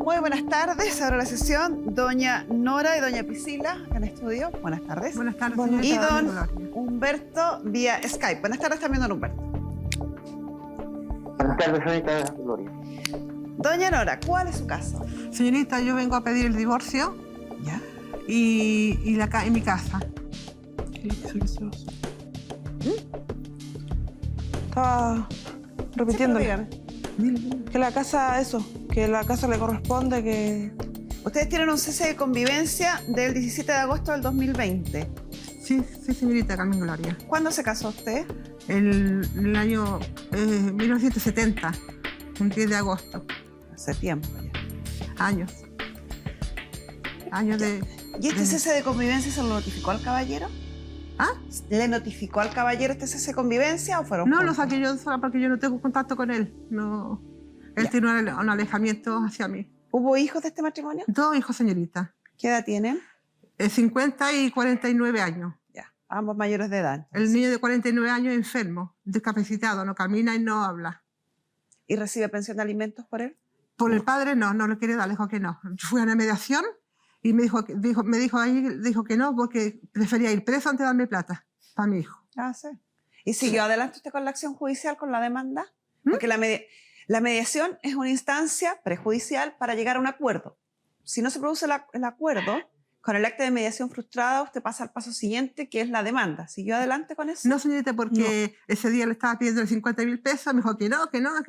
Muy buenas tardes. Ahora la sesión, doña Nora y doña Priscila, acá en el estudio. Buenas tardes. Buenas tardes. Y don Humberto vía Skype. Buenas tardes también, don Humberto. Buenas tardes, señorita Gloria. Doña Nora, ¿cuál es su caso? Señorita, yo vengo a pedir el divorcio. ¿Ya? Y en mi casa. Estaba repitiéndole Dígame. que la casa, que la casa le corresponde, que... Ustedes tienen un cese de convivencia del 17 de agosto del 2020. Sí, señorita Carmen Gloria. ¿Cuándo se casó usted? El año 1970, un 10 de agosto. Hace tiempo ya. Años de... ¿Y este cese de convivencia se lo notificó al caballero? ¿Ah? ¿Le notificó al caballero este cese de convivencia o fueron No, juntos? lo saqué yo sola porque yo no tengo contacto con él. No. Él Ya. tiene un alejamiento hacia mí. ¿Hubo hijos de este matrimonio? 2 hijos, señorita. ¿Qué edad tienen? 50 y 49 años. Ya, ambos mayores de edad. El niño de 49 años es enfermo, discapacitado, no camina y no habla. ¿Y recibe pensión de alimentos por él? Por el padre no le quiere dar, dijo que no. Yo fui a una mediación y me dijo que no porque prefería ir preso antes de darme plata para mi hijo. Ah, sí. ¿Y siguió adelante usted con la acción judicial, con la demanda? Porque la mediación es una instancia prejudicial para llegar a un acuerdo. Si no se produce el acuerdo, con el acta de mediación frustrada, usted pasa al paso siguiente, que es la demanda. ¿Siguió adelante con eso? No, señorita, porque ese día le estaba pidiendo 50.000 pesos, me dijo que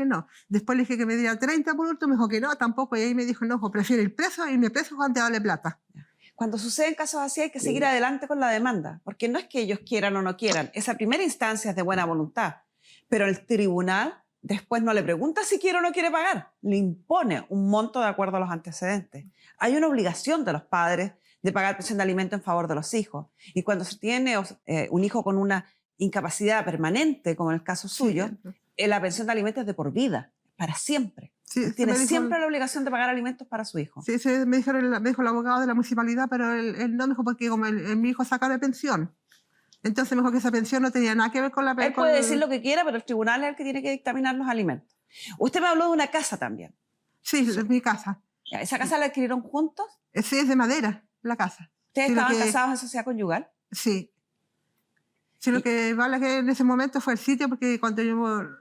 no. Después le dije que me diera 30 por último, me dijo que no, tampoco. Y ahí me dijo, no, prefiero ir preso, irme preso antes de darle plata. Cuando suceden casos así hay que seguir adelante con la demanda, porque no es que ellos quieran o no quieran. Esa primera instancia es de buena voluntad, pero el tribunal después no le pregunta si quiere o no quiere pagar, le impone un monto de acuerdo a los antecedentes. Hay una obligación de los padres de pagar pensión de alimento en favor de los hijos. Y cuando se tiene un hijo con una incapacidad permanente, como en el caso suyo, la pensión de alimentos es de por vida, para siempre. Sí, Tiene siempre la obligación de pagar alimentos para su hijo. Sí, me dijo el abogado de la municipalidad, pero él no me dijo porque como mi hijo saca de pensión. Entonces me dijo que esa pensión no tenía nada que ver con la pensión. Él puede decir lo que quiera, pero el tribunal es el que tiene que dictaminar los alimentos. Usted me habló de una casa también. Sí, es mi casa. Ya, ¿esa casa la adquirieron juntos? Sí, es de madera, la casa. ¿Ustedes Sí, estaban casados en sociedad conyugal? Sí. Sí, lo que vale que en ese momento fue el sitio, porque cuando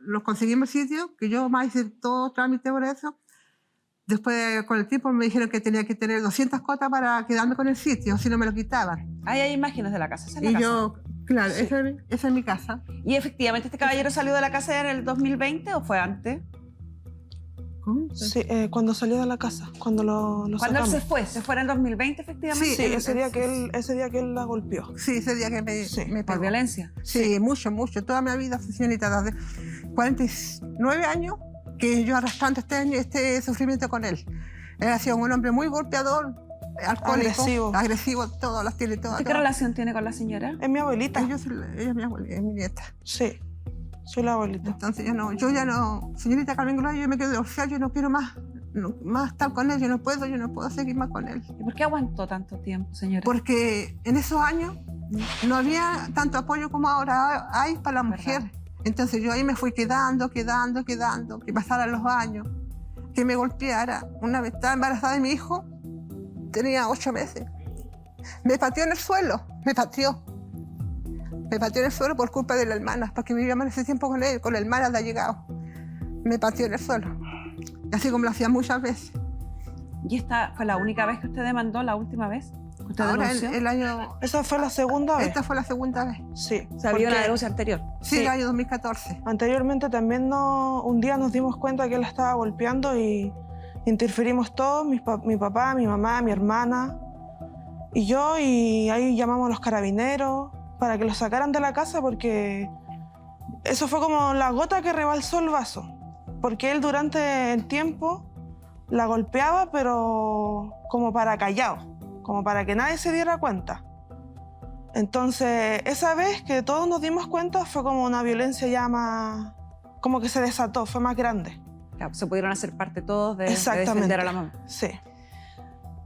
los conseguimos el sitio, que yo más hice todo trámite por eso, después con el tiempo me dijeron que tenía que tener 200 cuotas para quedarme con el sitio, si no me lo quitaban. Ahí hay imágenes de la casa. Esa es la Y casa. yo, claro, Sí. esa es mi casa. ¿Y efectivamente este caballero salió de la casa en el 2020 o fue antes? ¿Cómo? Sí, cuando salió de la casa, cuando lo Cuando él sacamos. se fue en el 2020 efectivamente. Sí, ese día que él la golpeó. Sí, ese día que me Por pegó. violencia. Sí, mucho. Toda mi vida, señorita, desde 49 años que yo arrastrando este sufrimiento con él. Él ha sido un hombre muy golpeador, alcohólico, agresivo, todas las tiene todas. ¿Usted qué relación tiene con la señora? Es mi abuelita. Ella es mi abuela, es mi nieta. Sí, soy la abuelita. Entonces yo ya no, señorita Carmen Gloria, yo me quedo divorciada, yo no quiero más estar con él, yo no puedo seguir más con él. ¿Y por qué aguantó tanto tiempo, señora? Porque en esos años no había tanto apoyo como ahora hay para la mujer. Entonces yo ahí me fui quedando, que pasaran los años, que me golpeara. Una vez estaba embarazada de mi hijo, tenía 8 meses. Me pateó en el suelo, me pateó en el suelo por culpa de la hermana, porque vivíamos en ese tiempo con él, con la hermana de allegado. Me pateó en el suelo, así como lo hacía muchas veces. ¿Y esta fue la única vez que usted demandó, la última vez? ¿Usted Ahora denunció? el año... Esa fue la segunda vez. Esta fue la segunda vez. Sí. O sea, había una porque denuncia anterior. Sí, Sí. el año 2014. anteriormente también un día nos dimos cuenta que él la estaba golpeando y interferimos todos, mi papá, mi mamá, mi hermana y yo, y ahí llamamos a los carabineros para que lo sacaran de la casa porque eso fue como la gota que rebalsó el vaso, porque él durante el tiempo la golpeaba, pero como para callado, como para que nadie se diera cuenta. Entonces, esa vez que todos nos dimos cuenta fue como una violencia ya más, como que se desató, fue más grande. Claro, se pudieron hacer parte todos de Exactamente. defender a la mamá. Sí.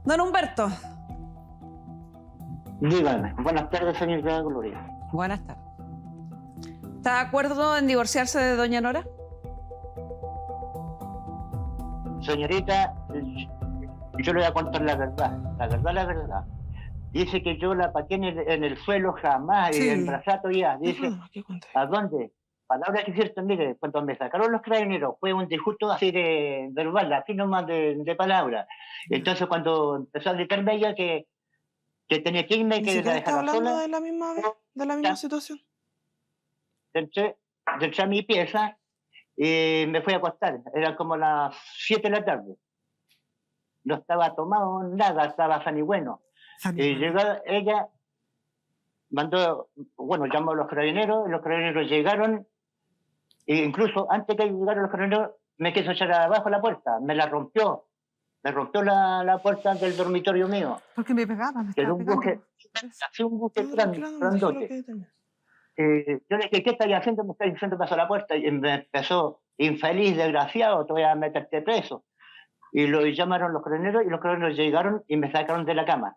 Don Humberto. Dígame. Buenas tardes, señorita Gloria. Buenas tardes. ¿Está de acuerdo en divorciarse de doña Nora? Señorita, Yo le voy a contar la verdad, la verdad, la verdad. Dice que yo la pateé en el suelo jamás, y Sí. en brazato ya. Dice, ¿Qué cuenta? ¿a dónde? Palabras que es cierto, mire, cuando me sacaron los carabineros fue un disgusto así de verbal, así nomás de palabras. Entonces cuando empezó a gritarme ella que tenía que irme, Ni que la siquiera está dejara hablando sola, de la misma vez, de la misma situación. entré a mi pieza y me fui a acostar. Eran como las 7 de la tarde. No estaba tomado nada, estaba san y bueno. Y llegó ella, mandó, bueno, llamó a los carabineros llegaron, e incluso antes que llegaran los carabineros, me quiso echar abajo la puerta, me rompió la puerta del dormitorio mío. Porque me pegaba, me Quedó estaba un pegando. buje, así un buje No, tranquila, no, déjalo grandote. que termine. Yo le dije, ¿qué estáis haciendo? Me estáis diciendo paso a la puerta. Y me empezó, infeliz, desgraciado, te voy a meterte preso. Y lo llamaron los carabineros, y los carabineros llegaron y me sacaron de la cama.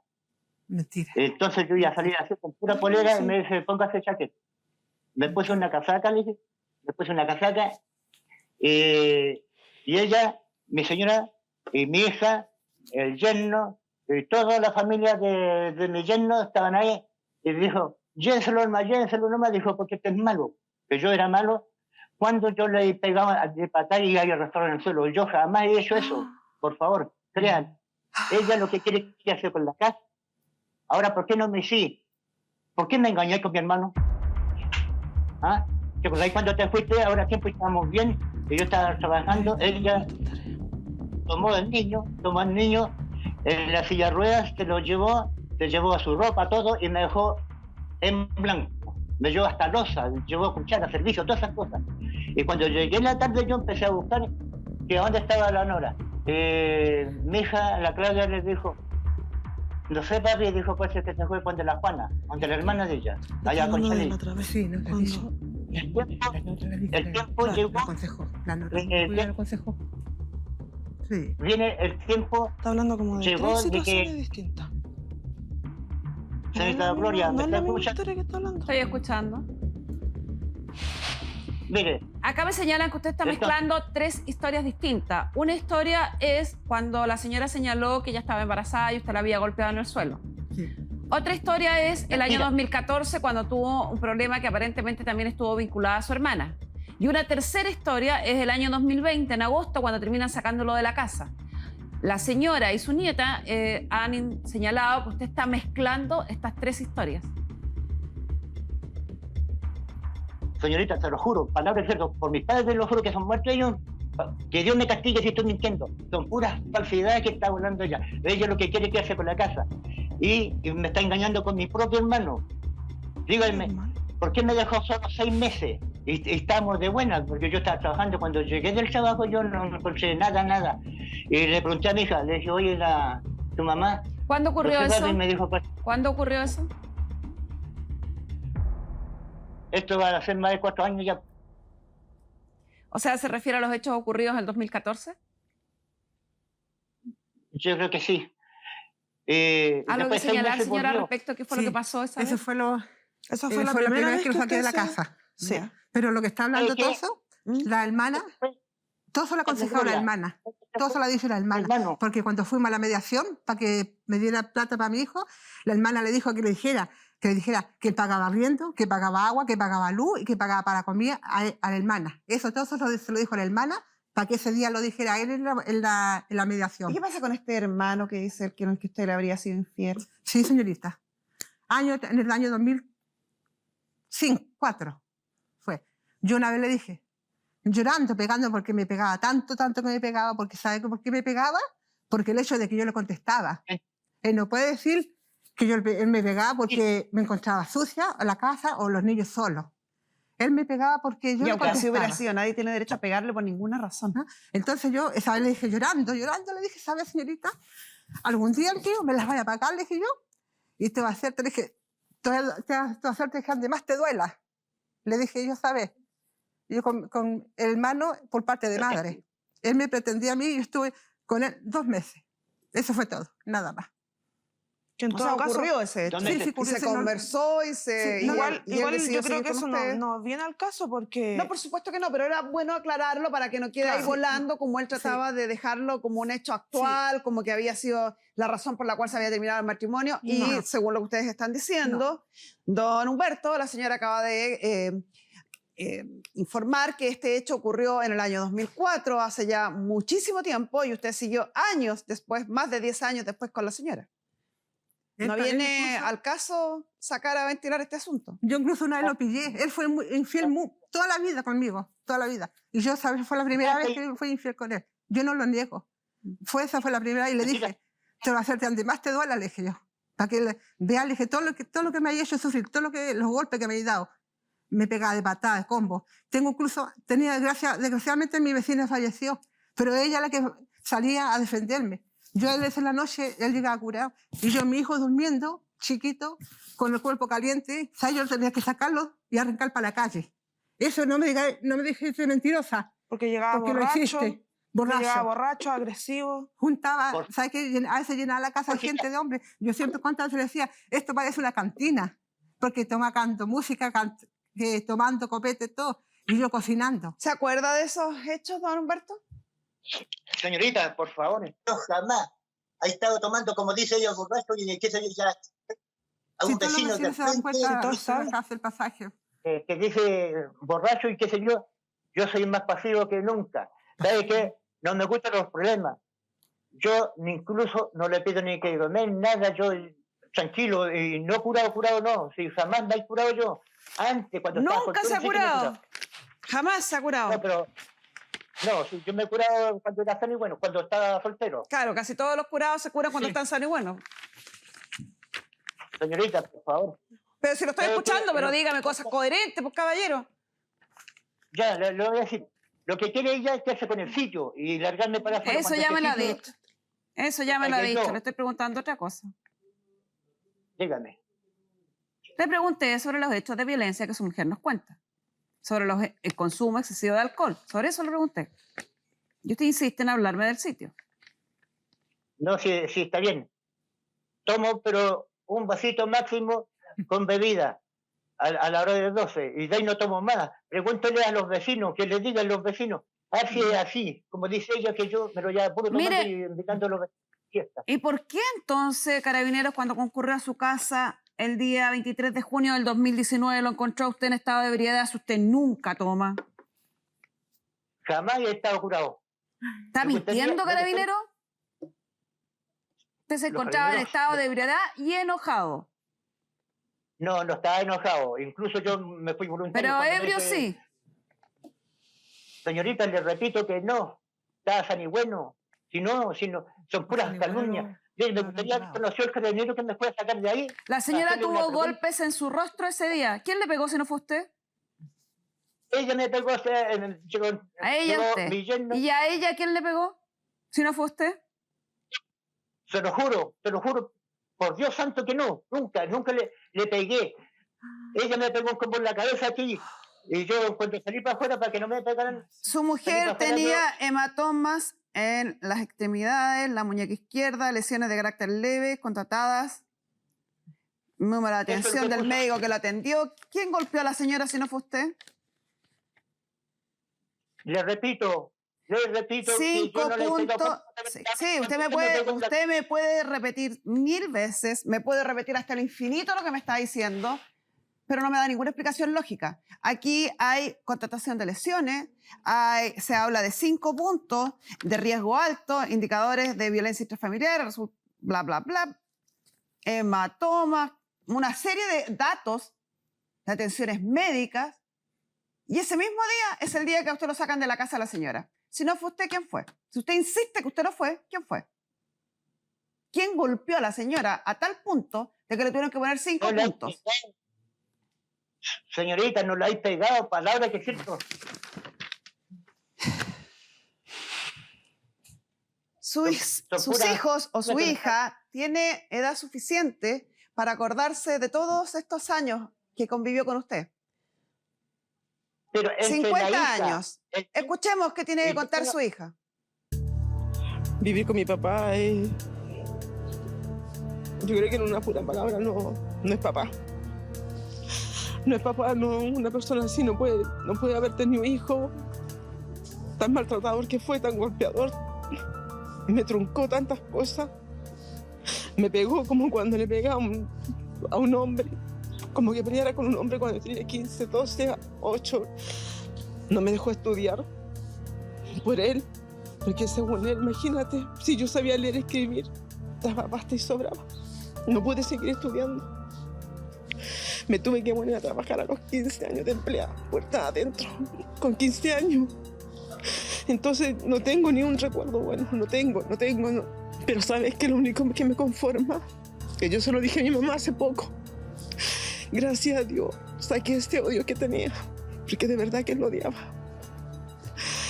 Mentira. Entonces yo ya salí así con pura polera y me dice, póngase chaqueta. Me puse una casaca, le dije, y ella, mi señora, y mi hija, el yerno, y toda la familia de mi yerno estaban ahí, y dijo, llévenselo nomás, dijo, porque este es malo, que yo era malo, cuando yo le pegaba de patada y había arrastrado en el suelo. Yo jamás he hecho eso, por favor, crean. Ella lo que quiere hacer con la casa. Ahora, ¿por qué no me sí? ¿Por qué me engañé con mi hermano? ¿Ah? ¿Te acordás cuando te fuiste? Ahora siempre estábamos bien, y yo estaba trabajando, ella tomó al niño en la silla de ruedas, se llevó a su ropa, todo, y me dejó en blanco. Me llevó hasta losa, llevó cuchara, servicio, todas esas cosas. Y cuando llegué en la tarde yo empecé a buscar que dónde estaba la Nora. Mi hija, la Claudia, le dijo, no sé, papi, dijo, pues que se fue con de la Juana, donde la hermana de ella, allá con Chalí. Sí, no te dijo. El tiempo llegó. La aconsejó. La Nora la aconsejó. Sí. Viene el tiempo, Está hablando como de llegó tres de que- situaciones distintas. señorita Gloria, No ¿me es la está misma escuchando? historia que está hablando. Estoy escuchando. Mire, Acá me señalan que usted está Entonces- mezclando tres historias distintas. Una historia es cuando la señora señaló que ella estaba embarazada y usted la había golpeado en el suelo. Sí. Otra historia es el año Mira. 2014, cuando tuvo un problema que aparentemente también estuvo vinculado a su hermana. Y una tercera historia es el año 2020, en agosto, cuando terminan sacándolo de la casa. La señora y su nieta han señalado que usted está mezclando estas tres historias. señorita, te lo juro, palabras ciertas, por mis padres te lo juro que son muertos ellos, que Dios me castigue si estoy mintiendo. Son puras falsedades que está hablando ella. Ella lo que quiere que hace con la casa. Y me está engañando con mi propio hermano. Díganme, ¿por qué me dejó solo 6 meses? Y estamos de buenas, porque yo estaba trabajando. Cuando llegué del trabajo yo no encontré nada. Y le pregunté a mi hija, le dije, oye, tu mamá... ¿Cuándo ocurrió ¿por qué eso? papi? Me dijo, pues, ¿Cuándo ocurrió eso? esto va a ser más de 4 años ya. O sea, ¿se refiere a los hechos ocurridos en el 2014? Yo creo que sí. ¿Algo que después 6 señalar, meses señora, volvió. respecto a qué fue Sí, lo que pasó esa Eso vez? fue Esa fue la la primera vez que lo saqué de la usted casa. Sí. Pero lo que está hablando ¿Sabe qué? todo eso, la hermana, todo se lo aconsejó la Gloria, hermana. Todo se lo ha dicho la hermana. Hermano. Porque cuando fuimos a la mediación para que me diera plata para mi hijo, la hermana le dijo que le dijera que él pagaba arriendo, que pagaba agua, que pagaba luz y que pagaba para comida a la hermana. Todo eso se lo dijo la hermana para que ese día lo dijera él en la mediación. ¿Y qué pasa con este hermano que dice que usted le habría sido infiel? Sí, señorita. En el año 2004 fue. Yo una vez le dije, llorando, pegando, porque me pegaba tanto que me pegaba, porque ¿sabe por qué me pegaba? Porque el hecho de que yo le contestaba. Él no puede decir que él me pegaba porque me encontraba sucia en la casa o los niños solos. Él me pegaba porque yo Y le aunque así contestaba. hubiera sido, nadie tiene derecho a pegarle por ninguna razón. Entonces yo esa vez le dije, llorando, le dije, ¿sabe, señorita? Algún día el tío me las vaya a pagar, le dije yo, y te va a hacer, te dije, te va a hacer que además te duela. Le dije yo, ¿sabes? Yo con el hermano por parte de madre. Él me pretendía a mí y yo estuve con él 2 meses. Eso fue todo, nada más. Que en O todo sea, caso, ocurrió ese hecho. ¿Dónde Sí, sí, se- Y ocurrió, se sí, no- conversó y se... Sí, y no, él- y él igual decidió yo creo seguir que con eso ustedes. no viene al caso porque... No, por supuesto que no, pero era bueno aclararlo para que no quede ahí Claro. volando, como él trataba de dejarlo como un hecho actual, como que había sido la razón por la cual se había terminado el matrimonio. Y No. según lo que ustedes están diciendo, don Humberto, la señora acaba de informar que este hecho ocurrió en el año 2004, hace ya muchísimo tiempo, y usted siguió años después, más de 10 años después con la señora. ¿No Él viene incluso- al caso sacar a ventilar este asunto? Yo incluso una vez lo pillé. Él fue infiel toda la vida conmigo, toda la vida. Y yo, ¿sabes? Fue la primera vez que fui infiel con él. Yo no lo niego. Esa fue la primera y le dije, te lo voy a hacer donde más te duela, le dije yo. Para que vea, le dije, todo lo que me haya hecho sufrir, los golpes que me he dado. Me pegaba de patada, de combo. Desgraciadamente mi vecina falleció, pero ella la que salía a defenderme. Yo a veces en la noche, él llegaba curado, y yo, mi hijo durmiendo, chiquito, con el cuerpo caliente, ¿sabes? Yo tenía que sacarlo y arrancar para la calle. Eso no me dejes de mentirosa, Porque llegaba porque lo borracho, hiciste. Borracho. llegaba borracho, agresivo. Juntaba, Por- ¿sabes qué? A veces llenaba la casa de gente de hombres. Yo siempre cuántas veces le decía, esto parece una cantina, porque canto música, tomando copete, todo, y yo cocinando. ¿Se acuerda de esos hechos, don Humberto? Señorita, por favor, yo jamás he estado tomando, como dice ella, borracho, y qué sé yo, ya a Si un todos los vecino del vecinos se dan frente cuenta, todos se saben. hace el pasaje. que dice borracho y qué sé yo soy más pasivo que nunca. ¿Sabe qué? No me gustan los problemas. Yo incluso no le pido ni que comer nada, yo tranquilo, y no curado no, si jamás me he curado yo. Antes, cuando estaba Nunca soltero, se ha sí que me he curado. Jamás se ha curado. No, pero no, sí, yo me he curado cuando era sano y bueno, cuando estaba soltero. Claro, casi todos los curados se curan cuando Sí. están sanos y buenos. Señorita, por favor. Pero si lo estoy Creo escuchando, que- pero dígame cosas coherentes, pues caballero. Ya, le voy a decir. Lo que quiere ella es quedarse con el sitio y largarme para afuera. Eso cuando ya me lo ha este sitio- dicho. Eso ya me lo ha Oye, dicho. yo- Le estoy preguntando otra cosa. Dígame. Le pregunté sobre los hechos de violencia que su mujer nos cuenta. Sobre el consumo excesivo de alcohol. Sobre eso le pregunté. Y usted insiste en hablarme del sitio. No, sí, está bien. Tomo, pero un vasito máximo con bebida a la hora de 12. Y de ahí no tomo más. Pregúntele a los vecinos, que les digan los vecinos. Así es así. Como dice ella, que yo me lo llevo puro tomando Mire. y invitando a los vecinos a fiesta. ¿Y por qué entonces Carabineros, cuando concurrió a su casa el día 23 de junio del 2019, lo encontró a usted en estado de ebriedad si usted nunca toma? Jamás he estado curado. ¿Está Me gustaría- mintiendo, me gustaría- Carabinero? Usted se Los encontraba en carabineros- estado de ebriedad y enojado. No estaba enojado. Incluso yo me fui voluntario. Pero cuando me ebrio dice, sí. Señorita, le repito que no. Está san y bueno. Si no, son puras San y calumnias. bueno, Bien, me no, gustaría no. conocer el carabinero que me pueda sacar de ahí. La señora hacerle una tuvo pregunta. golpes en su rostro ese día. ¿Quién le pegó si no fue usted? Ella me pegó, llegó, A ella llegó usted. mi yerno, ¿Y a ella quién le pegó? Si no fue usted. se lo juro, por Dios santo que no, nunca le pegué. Ella me pegó como en la cabeza aquí, y yo cuando salí para afuera para que no me pegaran, Su mujer Felipe, tenía hematomas en las extremidades, la muñeca izquierda, lesiones de carácter leve, contratadas. Número de Eso es lo atención que del puso. médico que la atendió. ¿Quién golpeó a la señora si no fue usted? le repito que yo 5 no le he pegado puntos. por- Sí, usted me pegó en la- usted me puede repetir 1000 veces, me puede repetir hasta el infinito lo que me está diciendo, pero no me da ninguna explicación lógica. Aquí hay constatación de lesiones, se habla de 5 puntos de riesgo alto, indicadores de violencia intrafamiliar, bla, bla, bla, hematomas, una serie de datos de atenciones médicas, y ese mismo día es el día que a usted lo sacan de la casa de la señora. Si no fue usted, ¿quién fue? Si usted insiste que usted no fue, ¿quién fue? ¿Quién golpeó a la señora a tal punto de que le tuvieron que poner 5 No la he puntos? pegado. Señorita, no la he pegado, palabra que es cierto. Sus pura- hijos o su pura- hija tiene edad suficiente para acordarse de todos estos años que convivió con usted. Pero entre la 50 hija, años. Escuchemos qué tiene que contar su hija. Vivir con mi papá es Yo creo que en una pura palabra no es papá. No es papá, no, una persona así no puede haber tenido hijo, tan maltratador que fue, tan golpeador. Me truncó tantas cosas. Me pegó como cuando le pegaba a un hombre, como que peleara con un hombre cuando tenía 15, 12, 8. No me dejó estudiar por él, porque según él, imagínate, si yo sabía leer y escribir, daba basta y sobraba. No pude seguir estudiando. Me tuve que poner a trabajar a los 15 años de empleada, puertas adentro, con 15 años. Entonces no tengo ni un recuerdo bueno, no tengo. Pero sabes que lo único que me conforma, que yo se lo dije a mi mamá hace poco, gracias a Dios saqué este odio que tenía, porque de verdad que lo odiaba.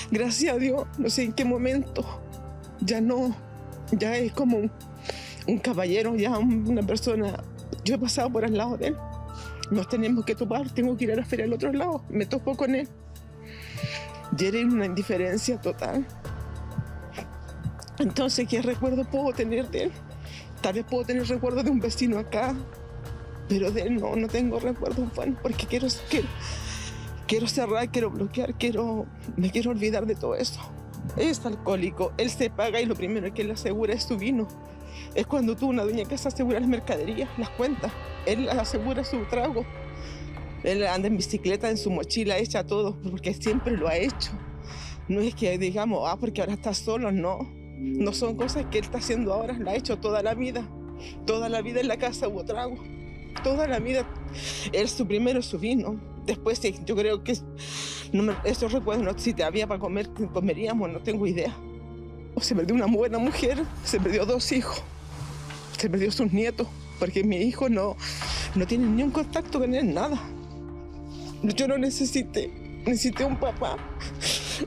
Gracias a Dios, no sé en qué momento, ya es como un caballero, ya una persona. Yo he pasado por al lado de él, nos tenemos que topar, tengo que ir a la feria al otro lado, me topo con él. Y era una indiferencia total. Entonces, ¿qué recuerdo puedo tener de él? Tal vez puedo tener recuerdos de un vecino acá, pero de él no tengo recuerdos buenos, porque quiero cerrar, quiero bloquear, me quiero olvidar de todo eso. Él es alcohólico, él se paga y lo primero que él asegura es su vino. Es cuando tú, una dueña de casa, asegura las mercaderías, las cuentas. Él asegura su trago. Él anda en bicicleta, en su mochila, echa todo, porque siempre lo ha hecho. No es que digamos, porque ahora está solo, no. No son cosas que él está haciendo ahora, la ha hecho toda la vida. Toda la vida en la casa hubo trago. Toda la vida. Él primero su vino. Después yo creo que esos recuerdos, no, si te había para comer, comeríamos, no tengo idea. Se perdió una buena mujer, se perdió 2 hijos, se perdió sus nietos, porque mi hijo no tiene ni un contacto con él, nada. Yo no necesité un papá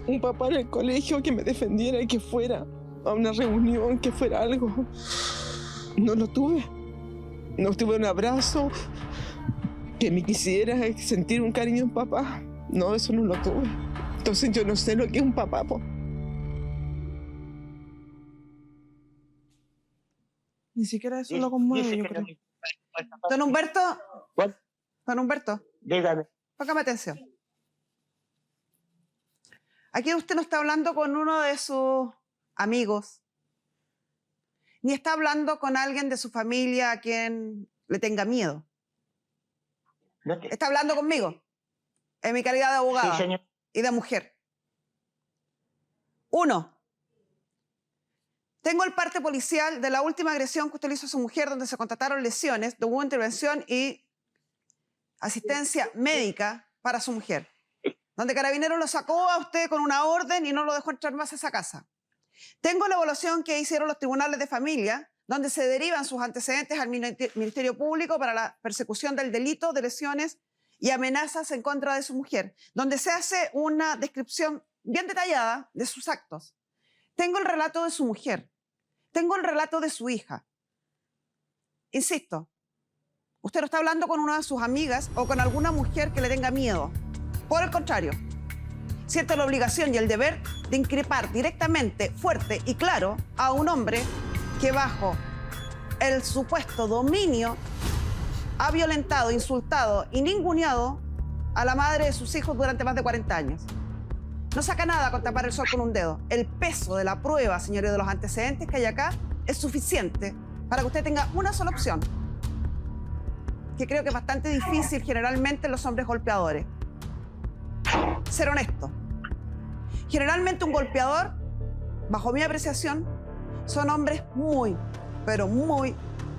en el colegio que me defendiera y que fuera a una reunión, que fuera algo. No lo tuve. No tuve un abrazo, que me quisiera sentir un cariño de un papá. No, eso no lo tuve. Entonces yo no sé lo que es un papá, po. Ni siquiera eso lo conmueve, yo creo. Don Humberto. ¿Cuál? Don Humberto. Dígame. Póngame atención. Aquí usted no está hablando con uno de sus amigos, ni está hablando con alguien de su familia a quien le tenga miedo. Está hablando conmigo, en mi calidad de abogada, Sí, señor. y de mujer. 1. Tengo el parte policial de la última agresión que usted le hizo a su mujer, donde se constataron lesiones, hubo intervención y asistencia médica para su mujer, donde Carabineros lo sacó a usted con una orden y no lo dejó entrar más a esa casa. Tengo la evaluación que hicieron los tribunales de familia, donde se derivan sus antecedentes al Ministerio Público para la persecución del delito de lesiones y amenazas en contra de su mujer, donde se hace una descripción bien detallada de sus actos. Tengo el relato de su mujer, tengo el relato de su hija. Insisto, usted no está hablando con una de sus amigas o con alguna mujer que le tenga miedo. Por el contrario, siente la obligación y el deber de increpar directamente, fuerte y claro a un hombre que bajo el supuesto dominio ha violentado, insultado y ninguneado a la madre de sus hijos durante más de 40 años. No saca nada con tapar el sol con un dedo. El peso de la prueba, señores, de los antecedentes que hay acá es suficiente para que usted tenga una sola opción, que creo que es bastante difícil generalmente en los hombres golpeadores. Ser honesto. Generalmente un golpeador, bajo mi apreciación, son hombres muy, pero muy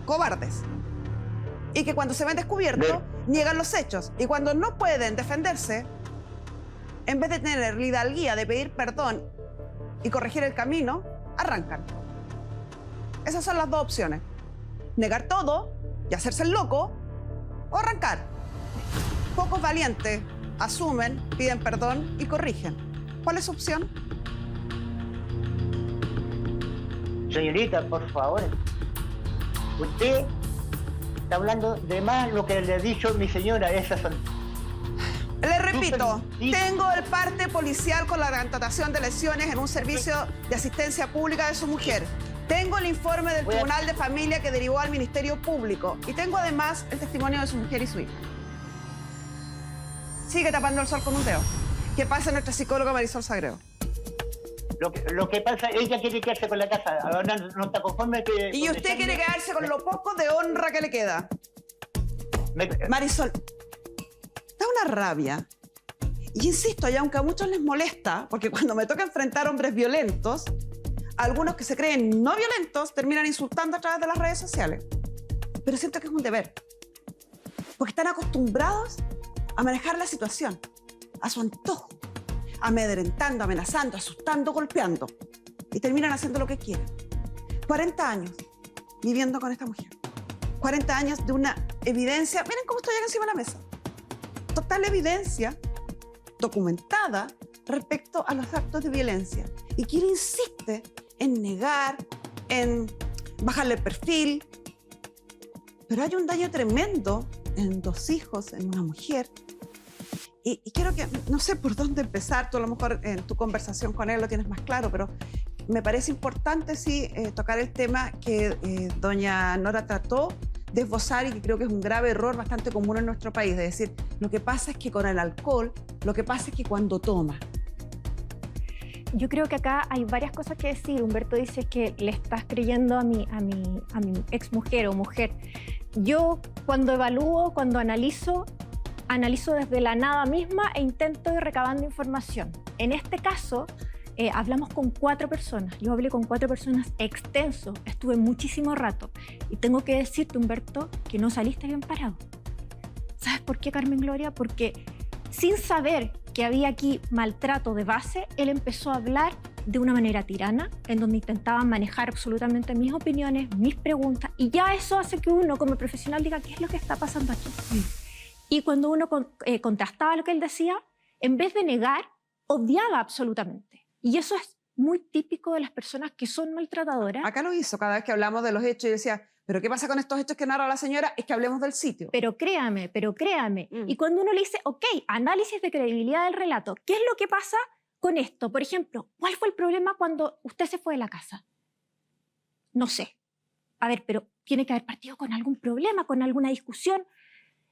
cobardes. Y que cuando se ven descubiertos, niegan los hechos. Y cuando no pueden defenderse, en vez de tener la hidalguía de pedir perdón y corregir el camino, arrancan. Esas son las 2 opciones. Negar todo y hacerse el loco, o arrancar. Pocos valientes asumen, piden perdón y corrigen. ¿Cuál es su opción? Señorita, por favor. Usted está hablando de más lo que le ha dicho mi señora. Esas son... Le repito, tengo el parte policial con la constatación de lesiones en un servicio de asistencia pública de su mujer. Tengo el informe del Voy a- Tribunal de Familia que derivó al Ministerio Público y tengo además el testimonio de su mujer y su hija. Sigue tapando el sol con un dedo. ¿Qué pasa nuestra psicóloga Marisol Sagredo? Lo que pasa, ella quiere quedarse con la casa. Ahora no está conforme que... Y usted quiere quedarse con lo poco de honra que le queda. Marisol, da una rabia. Y insisto, y aunque a muchos les molesta, porque cuando me toca enfrentar hombres violentos, algunos que se creen no violentos terminan insultando a través de las redes sociales. Pero siento que es un deber. Porque están acostumbrados a manejar la situación a su antojo, amedrentando, amenazando, asustando, golpeando. Y terminan haciendo lo que quieren. 40 años viviendo con esta mujer. 40 años de una evidencia. Miren cómo estoy acá encima de la mesa. Total evidencia documentada respecto a los actos de violencia. Y quien insiste en negar, en bajarle el perfil. Pero hay un daño tremendo en 2 hijos, en una mujer. Y quiero que, no sé por dónde empezar, tú a lo mejor en tu conversación con él lo tienes más claro, pero me parece importante sí tocar el tema que doña Nora trató de esbozar y que creo que es un grave error bastante común en nuestro país, de decir, lo que pasa es que con el alcohol, lo que pasa es que cuando toma. Yo creo que acá hay varias cosas que decir. Humberto dice que le estás creyendo a mi ex mujer o mujer. Yo cuando evalúo, cuando analizo desde la nada misma e intento ir recabando información. En este caso, hablamos con 4 personas. Yo hablé con 4 personas extenso, estuve muchísimo rato. Y tengo que decirte, Humberto, que no saliste bien parado. ¿Sabes por qué, Carmen Gloria? Porque sin saber que había aquí maltrato de base, él empezó a hablar de una manera tirana, en donde intentaba manejar absolutamente mis opiniones, mis preguntas, y ya eso hace que uno como profesional diga, ¿qué es lo que está pasando aquí? Y cuando uno contrastaba lo que él decía, en vez de negar, odiaba absolutamente. Y eso es muy típico de las personas que son maltratadoras. Acá lo hizo cada vez que hablamos de los hechos y decía, ¿pero qué pasa con estos hechos que narra la señora? Es que hablemos del sitio. Pero créame. Y cuando uno le dice, ok, análisis de credibilidad del relato, ¿qué es lo que pasa con esto? Por ejemplo, ¿cuál fue el problema cuando usted se fue de la casa? No sé. A ver, pero tiene que haber partido con algún problema, con alguna discusión.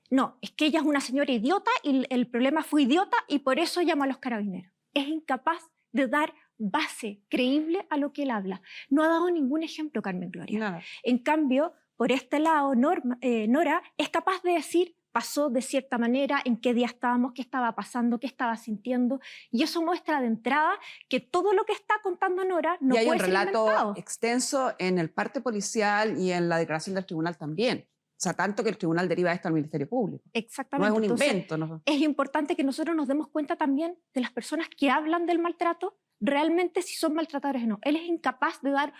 No, es que ella es una señora idiota y el problema fue idiota y por eso llamó a los carabineros. Es incapaz de dar base creíble a lo que él habla. No ha dado ningún ejemplo, Carmen Gloria. Nada. En cambio, por este lado, Nora es capaz de decir, pasó de cierta manera, en qué día estábamos, qué estaba pasando, qué estaba sintiendo, y eso muestra de entrada que todo lo que está contando Nora no y hay puede un ser relato inventado. extenso en el parte policial y en la declaración del tribunal también. O sea, tanto que el tribunal deriva esto al Ministerio Público. Exactamente. No es un Entonces, invento. No. es importante que nosotros nos demos cuenta también de las personas que hablan del maltrato, realmente si son maltratadores o no. Él es incapaz de dar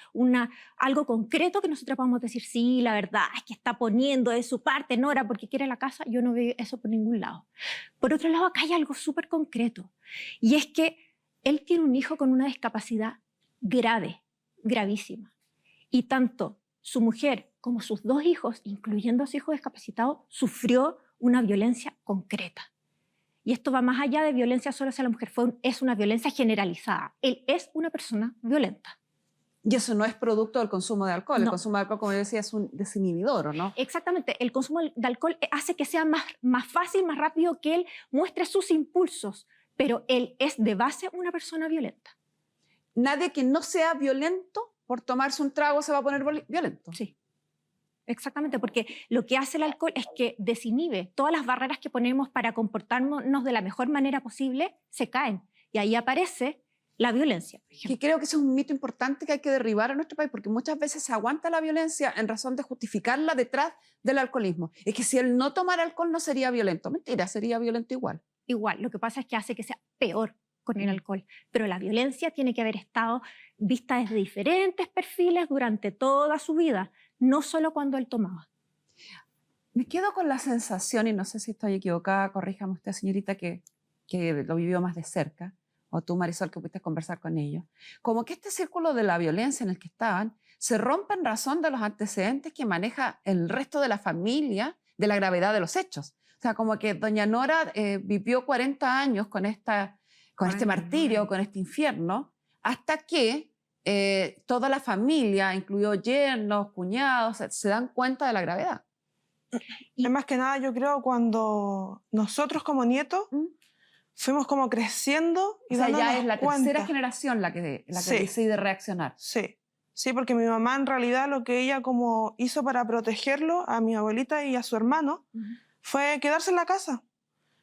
algo concreto que nosotros podamos decir, sí, la verdad es que está poniendo de su parte Nora porque quiere la casa. Yo no veo eso por ningún lado. Por otro lado, acá hay algo súper concreto, y es que él tiene un hijo con una discapacidad grave, gravísima, y tanto su mujer como sus 2 hijos, incluyendo a su hijo discapacitado, sufrió una violencia concreta. Y esto va más allá de violencia solo hacia la mujer, es una violencia generalizada. Él es una persona violenta. Y eso no es producto del consumo de alcohol. No. El consumo de alcohol, como yo decía, es un desinhibidor, ¿o no? Exactamente, el consumo de alcohol hace que sea más fácil, más rápido que él muestre sus impulsos, pero él es de base una persona violenta. Nadie que no sea violento por tomarse un trago se va a poner violento. Sí. Exactamente, porque lo que hace el alcohol es que desinhibe todas las barreras que ponemos para comportarnos de la mejor manera posible, se caen. Y ahí aparece la violencia. Que creo que ese es un mito importante que hay que derribar en nuestro país, porque muchas veces se aguanta la violencia en razón de justificarla detrás del alcoholismo. Es que si él no tomara alcohol no sería violento. Mentira, sería violento igual. Igual, lo que pasa es que hace que sea peor con el alcohol. Pero la violencia tiene que haber estado vista desde diferentes perfiles durante toda su vida, no solo cuando él tomaba. Me quedo con la sensación, y no sé si estoy equivocada, corríjame usted, señorita, que lo vivió más de cerca, o tú, Marisol, que pudiste conversar con ellos, como que este círculo de la violencia en el que estaban se rompe en razón de los antecedentes que maneja el resto de la familia de la gravedad de los hechos. O sea, como que doña Nora vivió 40 años con este martirio, con este infierno, hasta que toda la familia, incluido yernos, cuñados, se dan cuenta de la gravedad. Es más que nada, yo creo, cuando nosotros como nietos fuimos como creciendo y O sea, ya dándonos es la cuenta. tercera generación la que Sí. decide reaccionar. Sí, sí, porque mi mamá en realidad lo que ella como hizo para protegerlo a mi abuelita y a su hermano fue quedarse en la casa.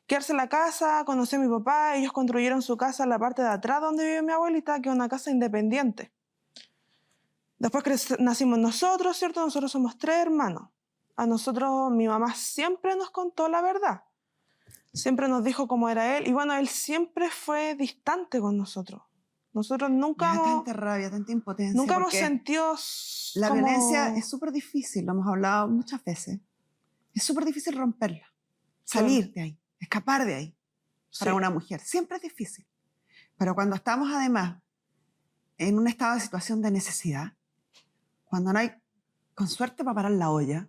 Quedarse en la casa, conocí a mi papá, ellos construyeron su casa en la parte de atrás donde vive mi abuelita, que es una casa independiente. Después nacimos nosotros, ¿cierto? Nosotros somos 3 hermanos. A nosotros mi mamá siempre nos contó la verdad. Siempre nos dijo cómo era él. Y bueno, él siempre fue distante con nosotros. Nosotros nunca Me da hemos, tanta rabia, tanta impotencia. nunca hemos porque sentido la como- violencia es súper difícil, lo hemos hablado muchas veces. Es súper difícil romperla, salir de ahí, escapar de ahí para Sí. una mujer. Siempre es difícil. Pero cuando estamos además en un estado de situación de necesidad, cuando no hay, con suerte, para parar la olla,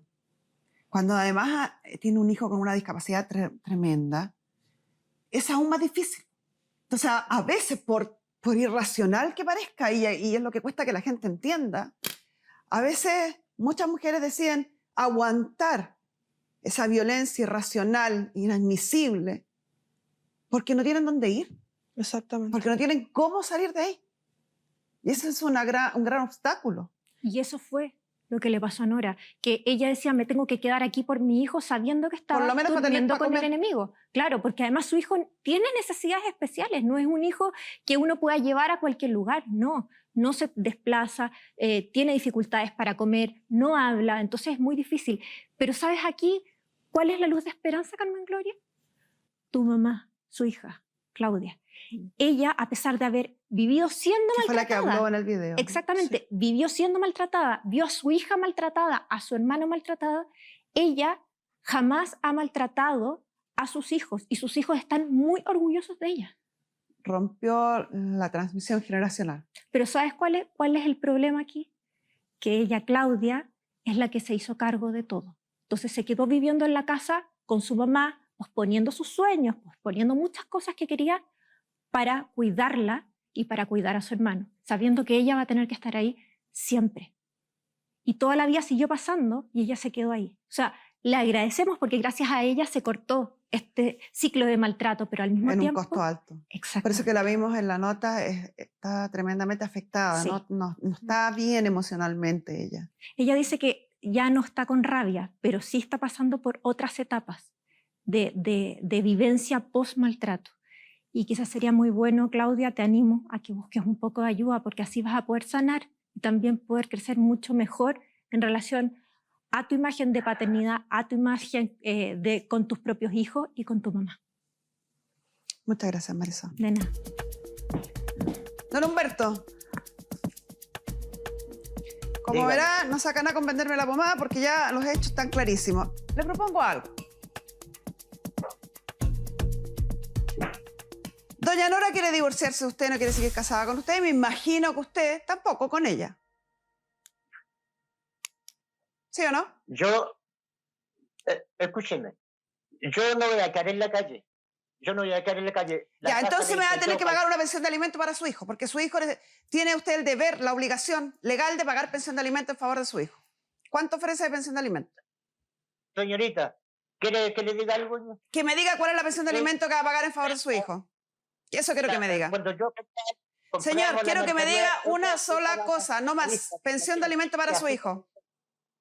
cuando además tiene un hijo con una discapacidad tremenda, es aún más difícil. Entonces, a veces, por irracional que parezca, y es lo que cuesta que la gente entienda, a veces muchas mujeres deciden aguantar esa violencia irracional, inadmisible, porque no tienen dónde ir, Exactamente. porque no tienen cómo salir de ahí. Y eso es un gran obstáculo. Y eso fue lo que le pasó a Nora, que ella decía, me tengo que quedar aquí por mi hijo sabiendo que estaba Por lo menos para tener durmiendo para con el comer. enemigo. Claro, porque además su hijo tiene necesidades especiales, no es un hijo que uno pueda llevar a cualquier lugar, no se desplaza, tiene dificultades para comer, no habla, entonces es muy difícil. Pero ¿sabes aquí cuál es la luz de esperanza, Carmen Gloria? Tu mamá, su hija, Claudia. Ella, a pesar de haber vivido siendo Que fue la que maltratada, habló en el video. exactamente, vivió siendo maltratada, vio a su hija maltratada, a su hermano maltratada, ella jamás ha maltratado a sus hijos y sus hijos están muy orgullosos de ella. Rompió la transmisión generacional. Pero ¿sabes cuál es el problema aquí? Que ella, Claudia, es la que se hizo cargo de todo. Entonces se quedó viviendo en la casa con su mamá, posponiendo sus sueños, posponiendo muchas cosas que quería para cuidarla y para cuidar a su hermano, sabiendo que ella va a tener que estar ahí siempre. Y toda la vida siguió pasando y ella se quedó ahí. O sea, le agradecemos porque gracias a ella se cortó este ciclo de maltrato, pero al mismo En tiempo... un costo alto. Exacto. Por eso que la vimos en la nota, está tremendamente afectada, Sí. no está bien emocionalmente ella. Ella dice que ya no está con rabia, pero sí está pasando por otras etapas de vivencia post-maltrato. Y quizás sería muy bueno, Claudia, te animo a que busques un poco de ayuda, porque así vas a poder sanar y también poder crecer mucho mejor en relación a tu imagen de paternidad, a tu imagen con tus propios hijos y con tu mamá. Muchas gracias, Marisol. De nada. Don Humberto, como Dígame. verá, no saca nada con venderme la pomada porque ya los hechos están clarísimos. Le propongo algo. Doña Nora quiere divorciarse de usted, no quiere seguir casada con usted, y me imagino que usted tampoco con ella. ¿Sí o no? Yo, escúcheme, yo no voy a quedar en la calle. Yo no voy a quedar en la calle. La Ya, casa entonces la me va a hice tener yo que para- pagar una pensión de alimento para su hijo, porque su hijo tiene usted el deber, la obligación legal de pagar pensión de alimento en favor de su hijo. ¿Cuánto ofrece de pensión de alimento? Señorita, ¿quiere que le diga algo? Que me diga cuál es la pensión de Sí. alimento que va a pagar en favor de su hijo. Eso quiero que me diga. Cuando yo Señor, compramos la quiero que me mercadería, diga una usted sola paga cosa, no más. lista, Pensión de alimento para su hijo.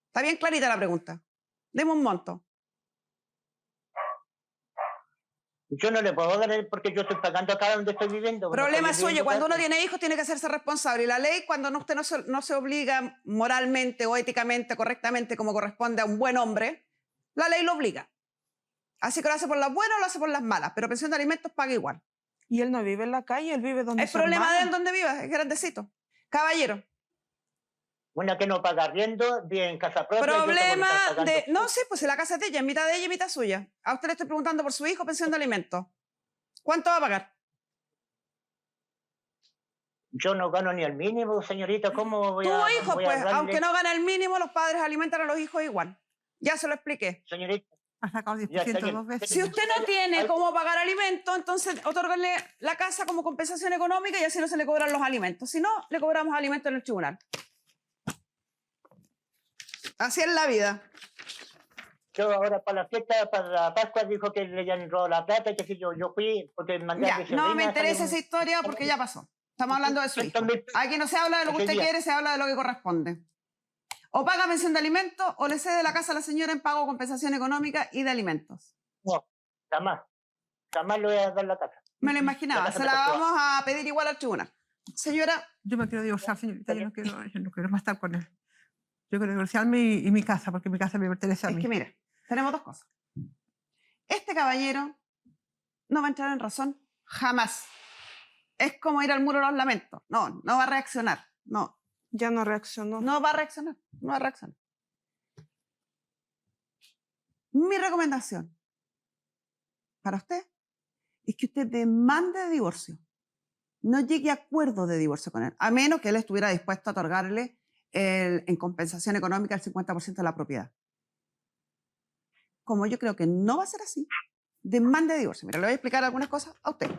Está bien clarita la pregunta. Deme un monto. Yo no le puedo dar porque yo estoy pagando acá donde estoy viviendo. no Problema estoy suyo. viviendo Cuando uno acá. tiene hijos tiene que hacerse responsable. Y la ley, cuando usted no se obliga moralmente o éticamente, correctamente, como corresponde a un buen hombre, la ley lo obliga. Así que lo hace por las buenas o lo hace por las malas. Pero pensión de alimentos paga igual. Y él no vive en la calle, él vive donde El su problema de él hermana. donde viva, es grandecito. Caballero, Una que no paga arriendo, vive en casa propia. yo tengo que problema estar pagando. de... No, sí, pues si la casa es de ella, es mitad de ella y mitad suya. A usted le estoy preguntando por su hijo pensión de alimentos. ¿Cuánto va a pagar? Yo no gano ni el mínimo, señorita. ¿Cómo voy Tuvo a hijos, voy a pues, darle- aunque no gana el mínimo, los padres alimentan a los hijos igual. Ya se lo expliqué. Señorita, Ha sacado Ya está 10% bien. dos veces. Si usted no tiene cómo pagar alimentos, entonces otórguenle la casa como compensación económica y así no se le cobran los alimentos. Si no, le cobramos alimentos en el tribunal. Así es la vida. Yo ahora para la fiesta, para la Pascua, dijo que le habían robado la plata y que si yo fui porque mandé Ya, a mi no sobrina me a interesa hacer esa historia porque ya pasó. Estamos hablando de su hijo. 100.000 Aquí no se habla de lo que ese usted día. quiere, se habla de lo que corresponde. O paga pensión de alimentos o le cede la casa a la señora en pago de compensación económica y de alimentos. No, jamás. Jamás le voy a dar la casa. Me lo imaginaba. casa Se me la costó. vamos a pedir igual al tribunal. Señora, Yo me quiero divorciar, señorita. Yo no quiero más estar con él. Yo quiero divorciarme y mi casa, porque mi casa me pertenece a es mí. que mire, tenemos dos cosas. Este caballero no va a entrar en razón jamás. Es como ir al muro de los lamentos. No, no va a reaccionar. No, Ya no reaccionó. no va a reaccionar. No va a reaccionar. Mi recomendación para usted es que usted demande divorcio. No llegue a acuerdo de divorcio con él, a menos que él estuviera dispuesto a otorgarle en compensación económica el 50% de la propiedad. Como yo creo que no va a ser así, demande divorcio. Mira, le voy a explicar algunas cosas a usted.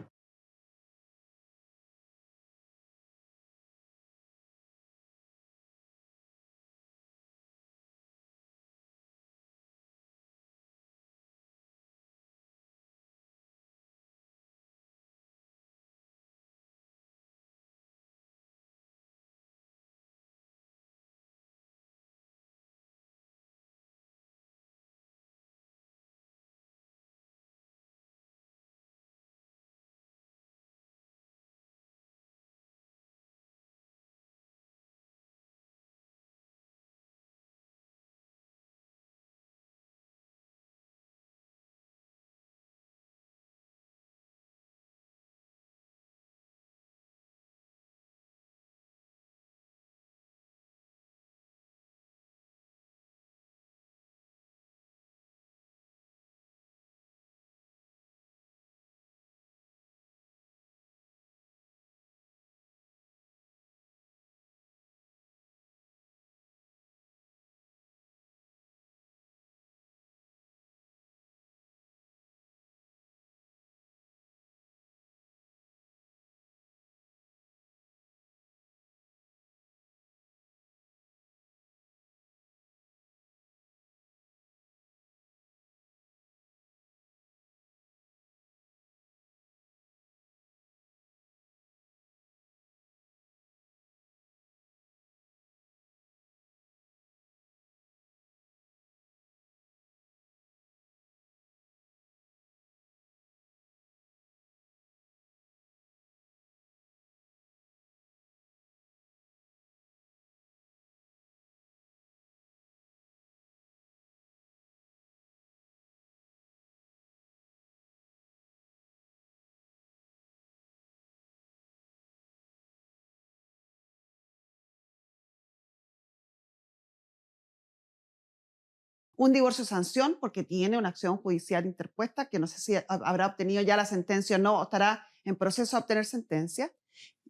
Un divorcio sanción porque tiene una acción judicial interpuesta que no sé si habrá obtenido ya la sentencia o no, o estará en proceso de obtener sentencia.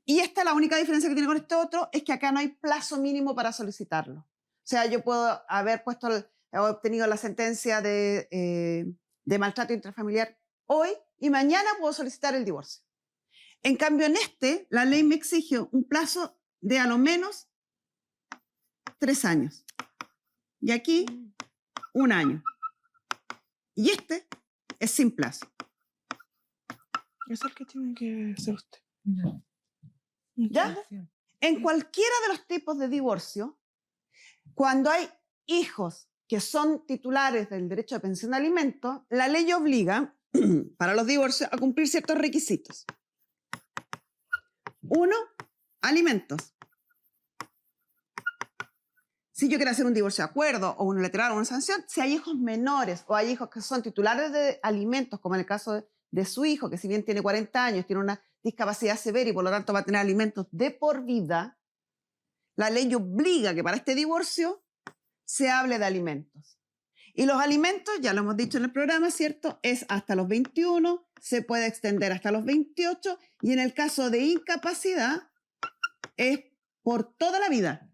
Y esta es la única diferencia que tiene con este otro, es que acá no hay plazo mínimo para solicitarlo. O sea, yo puedo haber obtenido la sentencia de maltrato intrafamiliar hoy y mañana puedo solicitar el divorcio. En cambio, en este, la ley me exige un plazo de a lo menos 3 años. Y aquí, 1 año. Y este es sin plazo. Es el que tiene que ser usted. ¿Ya? En cualquiera de los tipos de divorcio, cuando hay hijos que son titulares del derecho de pensión de alimentos, la ley obliga para los divorcios a cumplir ciertos requisitos. 1, alimentos. Si yo quiero hacer un divorcio de acuerdo o unilateral o una sanción, si hay hijos menores o hay hijos que son titulares de alimentos, como en el caso de su hijo, que si bien tiene 40 años, tiene una discapacidad severa y por lo tanto va a tener alimentos de por vida, la ley obliga que para este divorcio se hable de alimentos. Y los alimentos, ya lo hemos dicho en el programa, ¿cierto? Es hasta los 21, se puede extender hasta los 28 y en el caso de incapacidad es por toda la vida.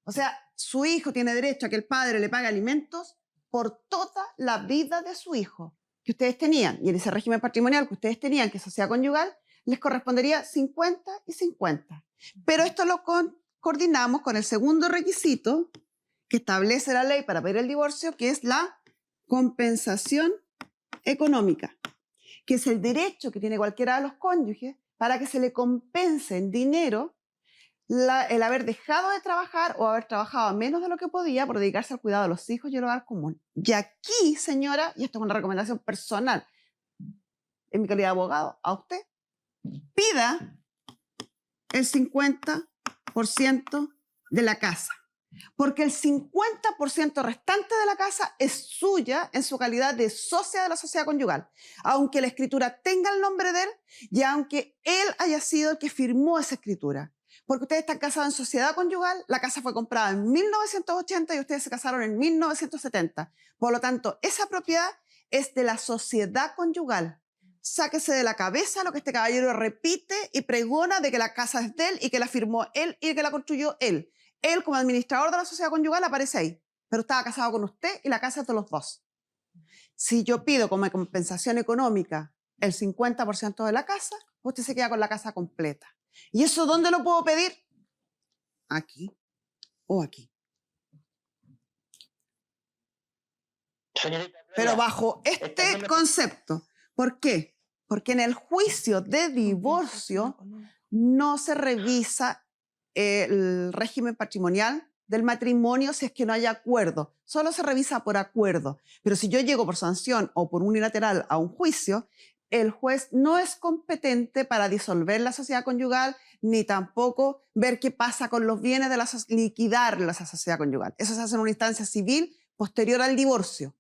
O sea, su hijo tiene derecho a que el padre le pague alimentos por toda la vida de su hijo que ustedes tenían, y en ese régimen patrimonial que ustedes tenían, que es sociedad conyugal, les correspondería 50 y 50. Pero esto lo coordinamos con el segundo requisito que establece la ley para pedir el divorcio, que es la compensación económica, que es el derecho que tiene cualquiera de los cónyuges para que se le compense en dinero el haber dejado de trabajar o haber trabajado menos de lo que podía por dedicarse al cuidado de los hijos y el hogar común. Y aquí, señora, y esto es una recomendación personal, en mi calidad de abogado, a usted, pida el 50% de la casa, porque el 50% restante de la casa es suya en su calidad de socia de la sociedad conyugal, aunque la escritura tenga el nombre de él y aunque él haya sido el que firmó esa escritura. Porque ustedes están casados en sociedad conyugal, la casa fue comprada en 1980 y ustedes se casaron en 1970. Por lo tanto, esa propiedad es de la sociedad conyugal. Sáquese de la cabeza lo que este caballero repite y pregona de que la casa es de él y que la firmó él y que la construyó él. Él, como administrador de la sociedad conyugal, aparece ahí, pero estaba casado con usted y la casa es de los dos. Si yo pido como compensación económica el 50% de la casa, usted se queda con la casa completa. ¿Y eso dónde lo puedo pedir? Aquí o aquí. Señorita, Pero bajo este concepto. ¿Por qué? Porque en el juicio de divorcio no se revisa el régimen patrimonial del matrimonio si es que no hay acuerdo. Solo se revisa por acuerdo. Pero si yo llego por sanción o por unilateral a un juicio, el juez no es competente para disolver la sociedad conyugal ni tampoco ver qué pasa con los bienes de liquidar la sociedad conyugal. Eso se hace en una instancia civil posterior al divorcio,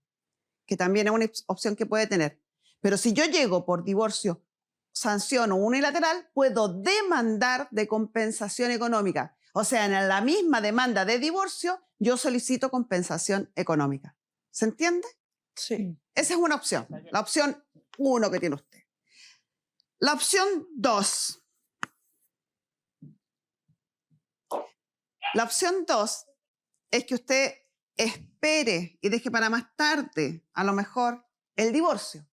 que también es una opción que puede tener. Pero si yo llego por divorcio, sanción o unilateral, puedo demandar de compensación económica. O sea, en la misma demanda de divorcio, yo solicito compensación económica. ¿Se entiende? Sí. Esa es una opción. La opción 1 que tiene usted. La opción 2. La opción 2 es que usted espere y deje para más tarde, a lo mejor, el divorcio.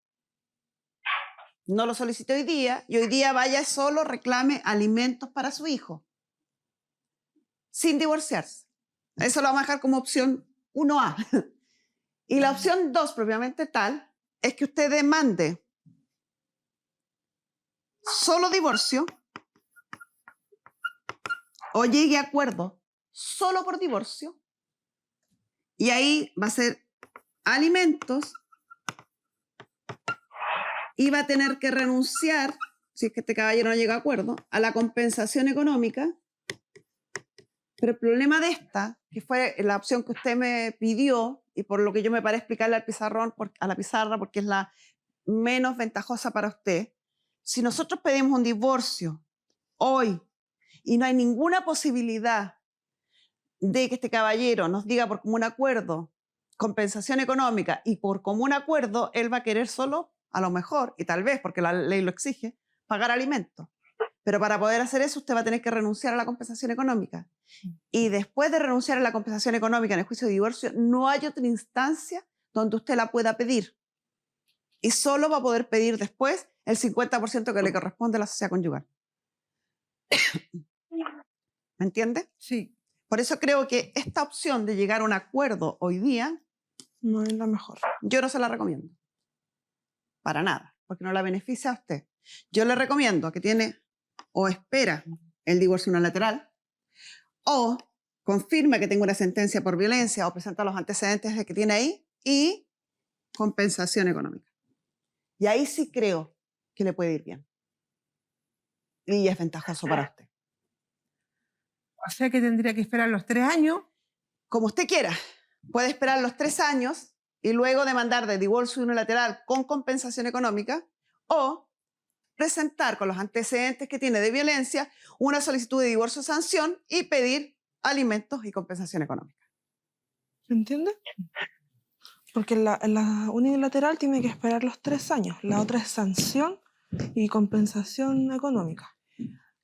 No lo solicite hoy día y hoy día vaya solo, reclame alimentos para su hijo, sin divorciarse. Eso lo vamos a dejar como opción 1A. Y la opción 2, propiamente tal, es que usted demande solo divorcio o llegue a acuerdo solo por divorcio y ahí va a ser alimentos y va a tener que renunciar, si es que este caballero no llega a acuerdo, a la compensación económica. Pero el problema de esta, que fue la opción que usted me pidió y por lo que yo me paré a explicarle al pizarrón, a la pizarra, porque es la menos ventajosa para usted, si nosotros pedimos un divorcio hoy y no hay ninguna posibilidad de que este caballero nos diga por común acuerdo compensación económica y por común acuerdo él va a querer solo, a lo mejor, y tal vez porque la ley lo exige, pagar alimentos. Pero para poder hacer eso usted va a tener que renunciar a la compensación económica. Y después de renunciar a la compensación económica en el juicio de divorcio, no hay otra instancia donde usted la pueda pedir. Y solo va a poder pedir después el 50% que le corresponde a la sociedad conyugal. ¿Me entiende? Sí. Por eso creo que esta opción de llegar a un acuerdo hoy día, No es la mejor. yo no se la recomiendo. Para nada, porque no la beneficia a usted. Yo le recomiendo que tiene o espera el divorcio unilateral o confirma que tenga una sentencia por violencia o presenta los antecedentes de que tiene ahí y compensación económica. Y ahí sí creo que le puede ir bien. Y es ventajoso para usted. O sea que tendría que esperar los 3 años. Como usted quiera, puede esperar los 3 años y luego demandar de divorcio unilateral con compensación económica o presentar con los antecedentes que tiene de violencia una solicitud de divorcio o sanción y pedir alimentos y compensación económica. ¿Se entiende? Porque la unilateral tiene que esperar los 3 años. La otra es sanción y compensación económica.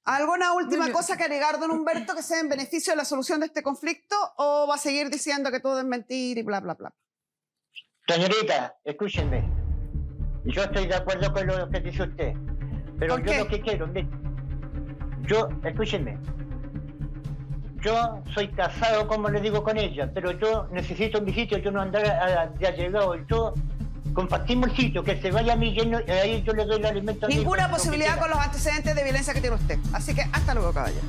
¿Alguna última Muy bien. cosa que agregar, don Humberto, que sea en beneficio de la solución de este conflicto o va a seguir diciendo que todo es mentira y bla, bla, bla? Señorita, escúchenme. Yo estoy de acuerdo con lo que dice usted. Pero ¿Con yo qué? lo que quiero, escúchenme. Yo soy casado, como le digo, con ella, pero yo necesito mi sitio, yo no andar de allegado. Yo compartimos el sitio, que se vaya a mi yerno y ahí yo le doy el alimento a mi hijo, Ninguna lo que posibilidad quiera. con los antecedentes de violencia que tiene usted. Así que hasta luego, caballero.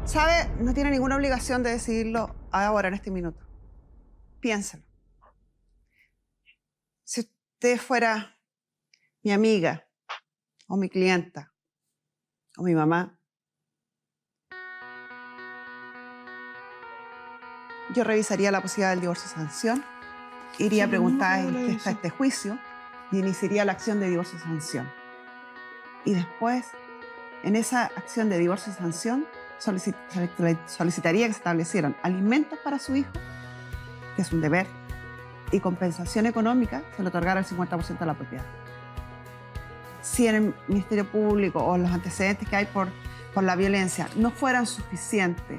¿Sabe? No tiene ninguna obligación de decidirlo ahora, en este minuto. Piénselo. Si usted fuera mi amiga, o mi clienta, o mi mamá, yo revisaría la posibilidad del divorcio de sanción, iría a preguntar en qué está este juicio y iniciaría la acción de divorcio de sanción. Y después, en esa acción de divorcio de sanción, solicitaría que se establecieran alimentos para su hijo, que es un deber, y compensación económica, se le otorgara el 50% de la propiedad. Si en el Ministerio Público o los antecedentes que hay por la violencia no fueran suficientes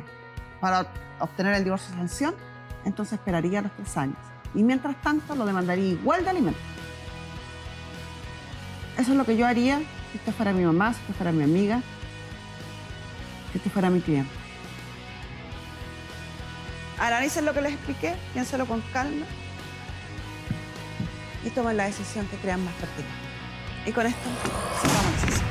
para obtener el divorcio de sanción, entonces esperaría los 3 años. Y mientras tanto lo demandaría igual de alimentos. Eso es lo que yo haría si usted fuera mi mamá, si usted fuera mi amiga, si usted fuera mi cliente. Analicen lo que les expliqué, piénselo con calma y tomen la decisión que crean más pertinente. Y con esto cerramos la sesión.